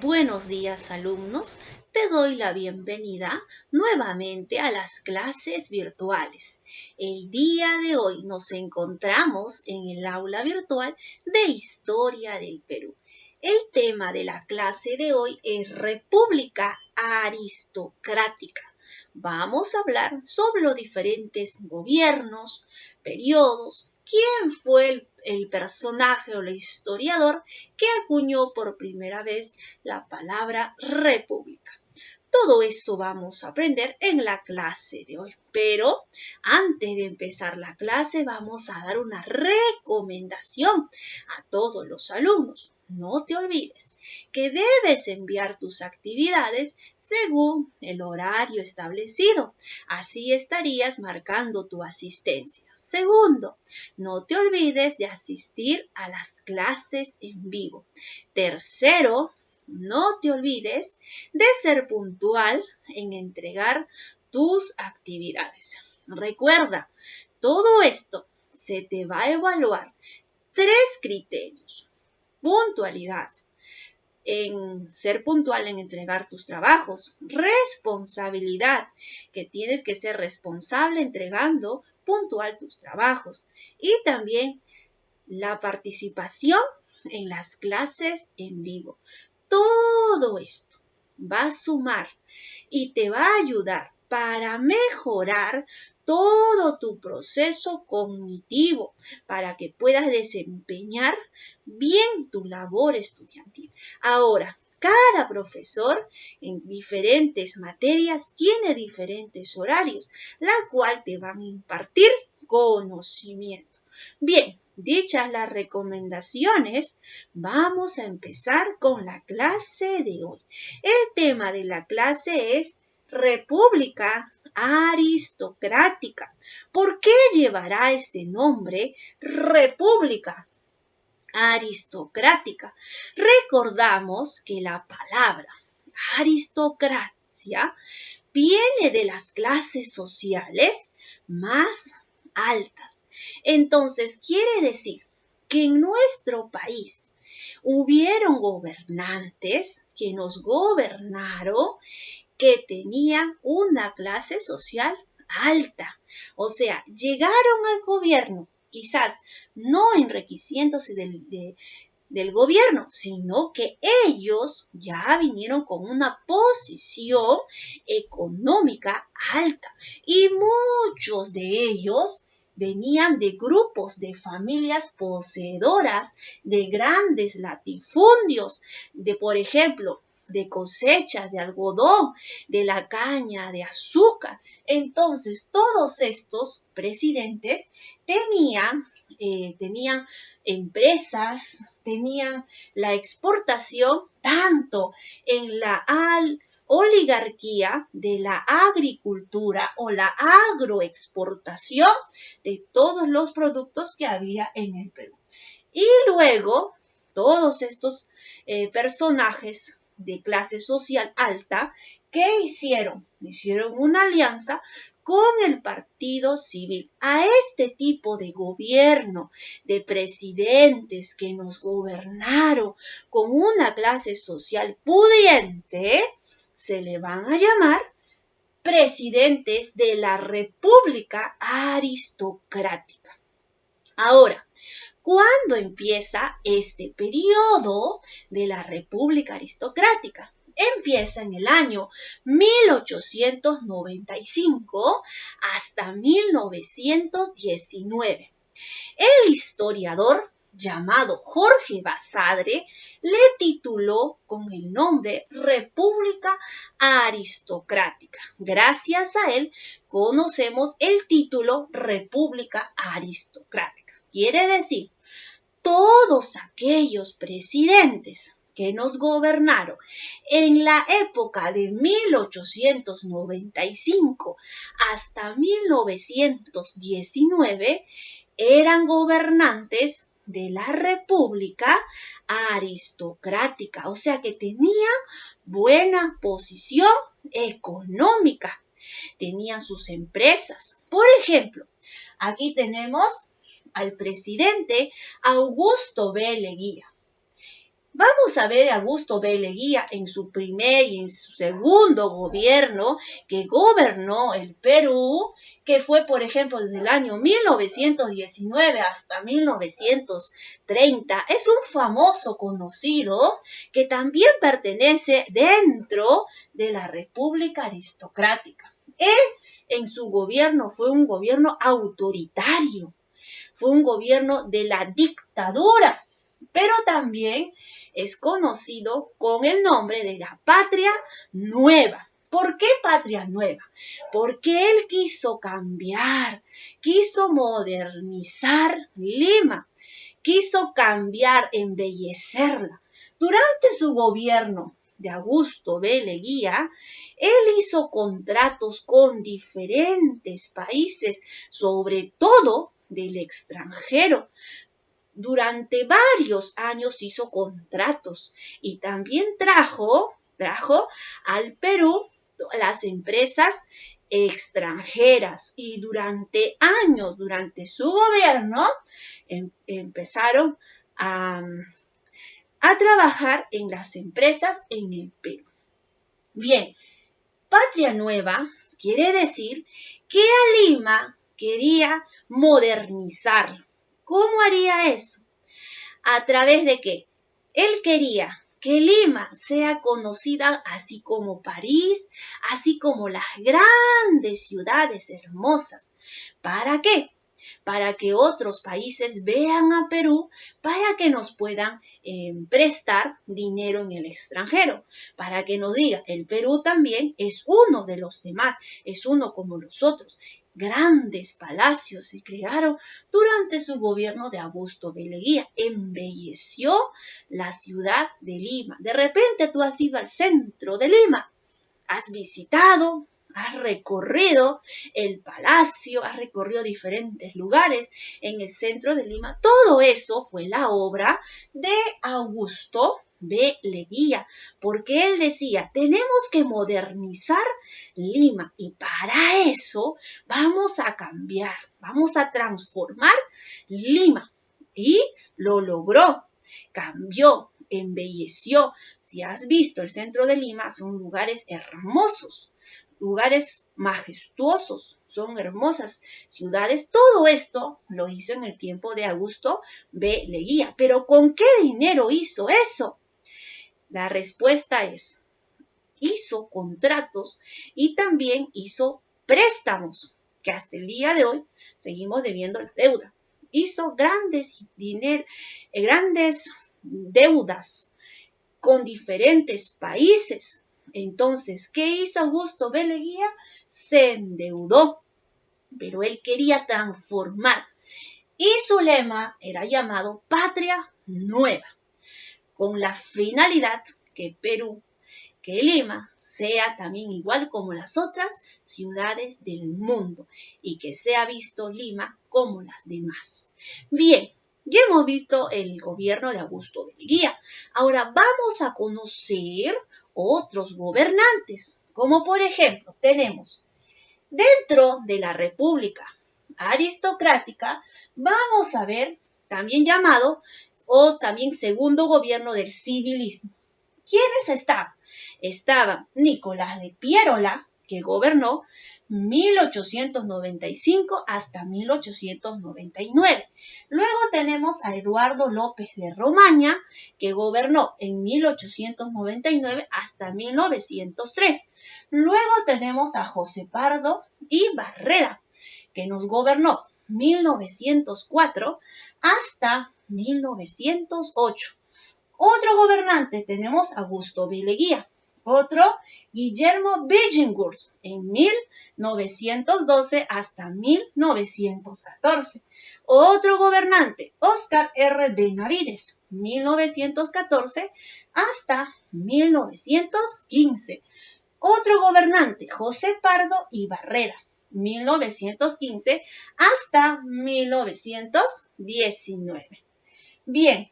Buenos días, alumnos. Te doy la bienvenida nuevamente a las clases virtuales. El día de hoy nos encontramos en el aula virtual de Historia del Perú. El tema de la clase de hoy es República Aristocrática. Vamos a hablar sobre los diferentes gobiernos, periodos, quién fue el personaje o el historiador que acuñó por primera vez la palabra república. Todo eso vamos a aprender en la clase de hoy. Pero antes de empezar la clase vamos a dar una recomendación a todos los alumnos. No te olvides que debes enviar tus actividades según el horario establecido. Así estarías marcando tu asistencia. Segundo, no te olvides de asistir a las clases en vivo. Tercero, no te olvides de ser puntual en entregar tus actividades. Recuerda, todo esto se te va a evaluar 3 criterios. Puntualidad, en ser puntual en entregar tus trabajos. Responsabilidad, que tienes que ser responsable entregando puntual tus trabajos. Y también la participación en las clases en vivo. Todo esto va a sumar y te va a ayudar para mejorar todo tu proceso cognitivo, para que puedas desempeñar bien tu labor estudiantil. Ahora, cada profesor en diferentes materias tiene diferentes horarios, la cual te van a impartir conocimiento. Bien, dichas las recomendaciones, vamos a empezar con la clase de hoy. El tema de la clase es República Aristocrática. ¿Por qué llevará este nombre República Aristocrática? Recordamos que la palabra aristocracia viene de las clases sociales más altas. Entonces, quiere decir que en nuestro país hubieron gobernantes que nos gobernaron que tenían una clase social alta. O sea, llegaron al gobierno, quizás no enriqueciéndose del gobierno, sino que ellos ya vinieron con una posición económica alta y muchos de ellos venían de grupos de familias poseedoras de grandes latifundios, de por ejemplo, de cosechas de algodón, de la caña de azúcar. Entonces, todos estos presidentes tenían empresas, tenían la exportación tanto en la oligarquía de la agricultura o la agroexportación de todos los productos que había en el Perú. Y luego, todos estos personajes de clase social alta, ¿qué hicieron? Hicieron una alianza con el Partido Civil. A este tipo de gobierno, de presidentes que nos gobernaron con una clase social pudiente, se le van a llamar presidentes de la República Aristocrática. Ahora, ¿cuándo empieza este periodo de la República Aristocrática? Empieza en el año 1895 hasta 1919. El historiador llamado Jorge Basadre le tituló con el nombre República Aristocrática. Gracias a él conocemos el título República Aristocrática. Quiere decir, todos aquellos presidentes que nos gobernaron en la época de 1895 hasta 1919 eran gobernantes de la República Aristocrática, o sea que tenían buena posición económica, tenían sus empresas. Por ejemplo, aquí tenemos al presidente Augusto B. Leguía. Vamos a ver a Augusto B. Leguía en su primer y en su segundo gobierno que gobernó el Perú, que fue, por ejemplo, desde el año 1919 hasta 1930. Es un famoso conocido que también pertenece dentro de la República Aristocrática. Él en su gobierno fue un gobierno autoritario, fue un gobierno de la dictadura, pero también es conocido con el nombre de la Patria Nueva. ¿Por qué Patria Nueva? Porque él quiso cambiar, quiso modernizar Lima, quiso cambiar, embellecerla. Durante su gobierno de Augusto B. Leguía, él hizo contratos con diferentes países, sobre todo del extranjero. Durante varios años hizo contratos y también trajo al Perú las empresas extranjeras y durante años, durante su gobierno, empezaron a trabajar en las empresas en el Perú. Bien, Patria Nueva quiere decir que a Lima quería modernizar. ¿Cómo haría eso? ¿A través de qué? Él quería que Lima sea conocida así como París, así como las grandes ciudades hermosas. ¿Para qué? Para que otros países vean a Perú, para que nos puedan prestar dinero en el extranjero, para que nos diga, el Perú también es uno de los demás, es uno como los otros. Grandes palacios se crearon durante su gobierno de Augusto B. Leguía. Embelleció la ciudad de Lima. De repente tú has ido al centro de Lima, has visitado, has recorrido el palacio, has recorrido diferentes lugares en el centro de Lima. Todo eso fue la obra de Augusto B. Leguía, porque él decía, tenemos que modernizar Lima y para eso vamos a cambiar, vamos a transformar Lima. Y lo logró, cambió, embelleció. Si has visto el centro de Lima, son lugares hermosos, lugares majestuosos, son hermosas ciudades. Todo esto lo hizo en el tiempo de Augusto B. Leguía. ¿Pero con qué dinero hizo eso? La respuesta es, hizo contratos y también hizo préstamos, que hasta el día de hoy seguimos debiendo la deuda. Hizo grandes deudas con diferentes países. Entonces, ¿qué hizo Augusto B. Leguía? Se endeudó, pero él quería transformar. Y su lema era llamado Patria Nueva, con la finalidad que Perú, que Lima sea también igual como las otras ciudades del mundo y que sea visto Lima como las demás. Bien, ya hemos visto el gobierno de Augusto B. Leguía. Ahora vamos a conocer otros gobernantes, como por ejemplo tenemos dentro de la República Aristocrática, vamos a ver también llamado o también segundo gobierno del civilismo. ¿Quiénes estaban? Estaba Nicolás de Piérola, que gobernó 1895 hasta 1899. Luego tenemos a Eduardo López de Romaña, que gobernó en 1899 hasta 1903. Luego tenemos a José Pardo y Barreda, que nos gobernó 1904 hasta 1908. Otro gobernante tenemos Augusto B. Leguía. Otro, Guillermo Billinghurst, en 1912 hasta 1914. Otro gobernante, Óscar R. Benavides, 1914 hasta 1915. Otro gobernante, José Pardo y Barreda, 1915 hasta 1919. Bien,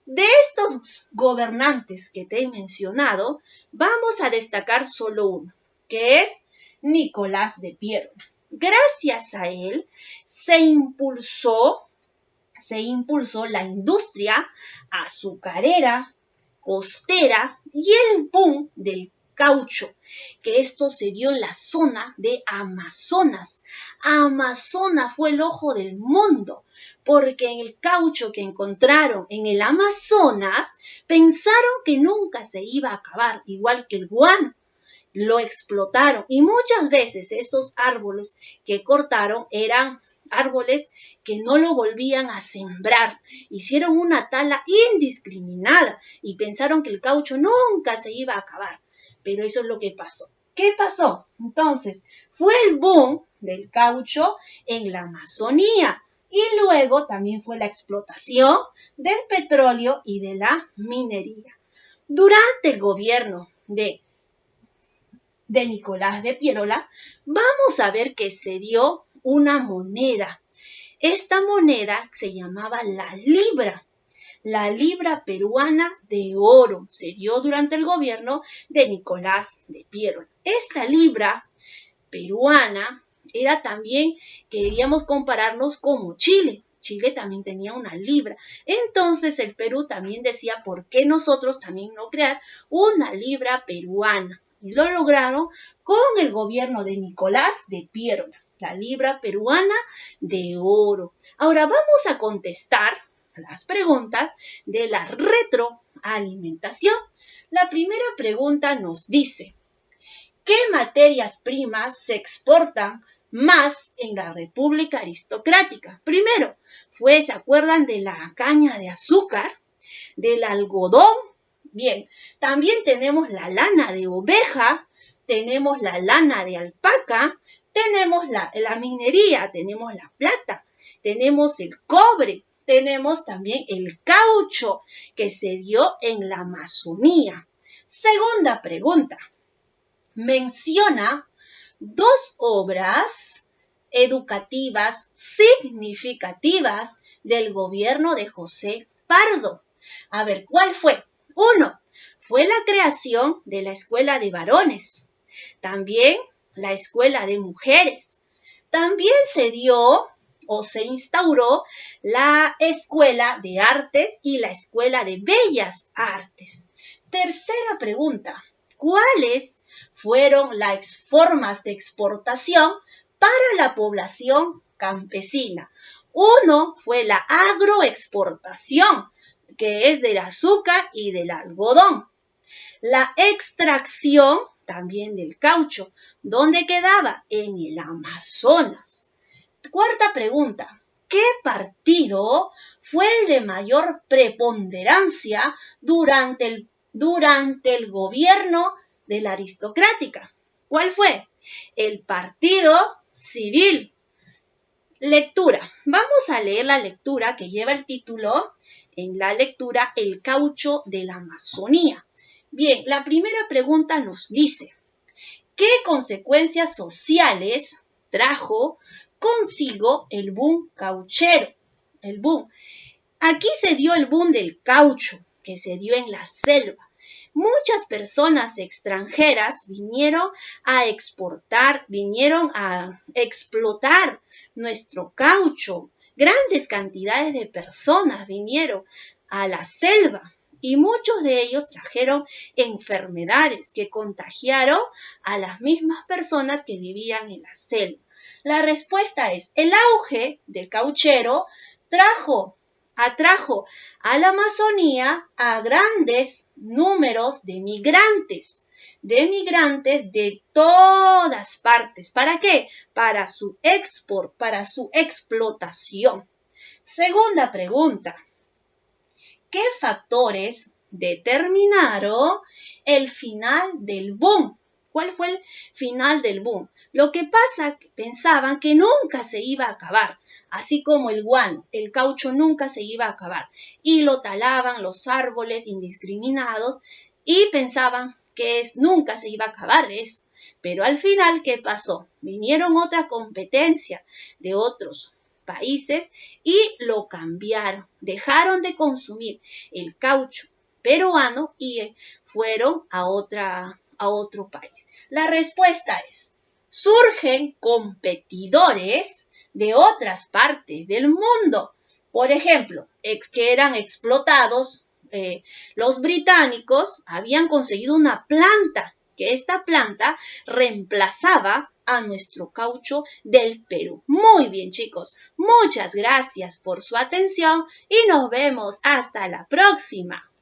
de estos gobernantes que te he mencionado, vamos a destacar solo uno, que es Nicolás de Piérola. Gracias a él se impulsó la industria azucarera, costera y el boom del caucho, que esto se dio en la zona de Amazonas. Amazonas fue el ojo del mundo, porque en el caucho que encontraron en el Amazonas pensaron que nunca se iba a acabar, igual que el guano. Lo explotaron y muchas veces estos árboles que cortaron eran árboles que no lo volvían a sembrar. Hicieron una tala indiscriminada y pensaron que el caucho nunca se iba a acabar. Pero eso es lo que pasó. ¿Qué pasó? Entonces, fue el boom del caucho en la Amazonía y luego también fue la explotación del petróleo y de la minería. Durante el gobierno de Nicolás de Piérola, vamos a ver que se dio una moneda. Esta moneda se llamaba la libra peruana de oro. Se dio durante el gobierno de Nicolás de Piérola. Esta libra peruana era también, queríamos compararnos como Chile. Chile también tenía una libra. Entonces el Perú también decía, ¿por qué nosotros también no crear una libra peruana? Y lo lograron con el gobierno de Nicolás de Piérola, la libra peruana de oro. Ahora vamos a contestar las preguntas de la retroalimentación. La primera pregunta nos dice, ¿qué materias primas se exportan más en la República Aristocrática? Primero, ¿se acuerdan de la caña de azúcar? ¿Del algodón? Bien, también tenemos la lana de oveja, tenemos la lana de alpaca, tenemos la minería, tenemos la plata, tenemos el cobre, tenemos también el caucho que se dio en la Amazonía. Segunda pregunta, menciona dos obras educativas significativas del gobierno de José Pardo. A ver, ¿cuál fue? Uno, fue la creación de la escuela de varones. También la escuela de mujeres. También se dio o se instauró la escuela de artes y la escuela de bellas artes. Tercera pregunta, ¿cuáles fueron las formas de exportación para la población campesina? Uno fue la agroexportación, que es del azúcar y del algodón. La extracción también del caucho. ¿Dónde quedaba? En el Amazonas. Cuarta pregunta. ¿Qué partido fue el de mayor preponderancia durante el gobierno de la aristocrática? ¿Cuál fue? El Partido Civil. Lectura. Vamos a leer la lectura que lleva el título. En la lectura, el caucho de la Amazonía. Bien, la primera pregunta nos dice, ¿qué consecuencias sociales trajo consigo el boom cauchero? El boom. Aquí se dio el boom del caucho, que se dio en la selva. Muchas personas extranjeras vinieron a exportar, vinieron a explotar nuestro caucho. Grandes cantidades de personas vinieron a la selva y muchos de ellos trajeron enfermedades que contagiaron a las mismas personas que vivían en la selva. La respuesta es, el auge del cauchero atrajo a la Amazonía a grandes números de migrantes de todas partes. ¿Para qué? Para su explotación. Segunda pregunta. ¿Qué factores determinaron el final del boom? ¿Cuál fue el final del boom? Lo que pasa, pensaban que nunca se iba a acabar, así como el guano, el caucho nunca se iba a acabar. Y lo talaban los árboles indiscriminados y pensaban que nunca se iba a acabar eso. Pero al final, ¿qué pasó? Vinieron otra competencia de otros países y lo cambiaron. Dejaron de consumir el caucho peruano y fueron a otro país. La respuesta es, surgen competidores de otras partes del mundo. Por ejemplo, que eran explotados los británicos habían conseguido una planta, que esta planta reemplazaba a nuestro caucho del Perú. Muy bien, chicos, muchas gracias por su atención y nos vemos hasta la próxima.